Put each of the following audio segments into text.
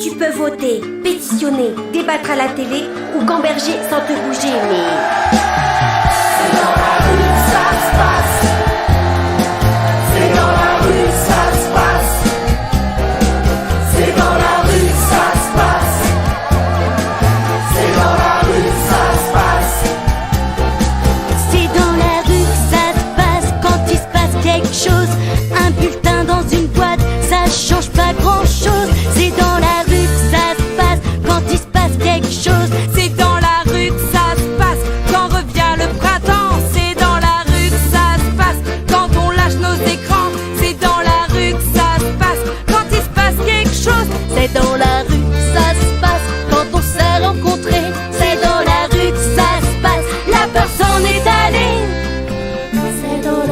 Tu peux voter, pétitionner, débattre à la télé ou gamberger sans te bouger, mais... C'est dans la rue que ça se passe. C'est dans la rue que ça se passe. C'est dans la rue que ça se passe. C'est dans la rue que ça se passe. C'est dans la rue que ça se passe quand il se passe quelque chose. Un bulletin dans une boîte, ça change pas grand chose. C'est dans la rue que ça se passe quand il se passe quelque chose. C'est dans la rue que ça se passe quand revient le printemps. C'est dans la rue que ça se passe quand on lâche nos écrans. C'est dans la rue que ça se passe quand il se passe quelque chose. C'est dans la rue que ça se passe quand on s'est rencontrés. C'est dans la rue que ça se passe, la peur s'en est allée. C'est dans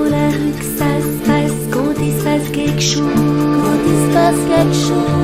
la rue que ça se passe quand il se passe quelque chose. Quand il se passe quelque chose.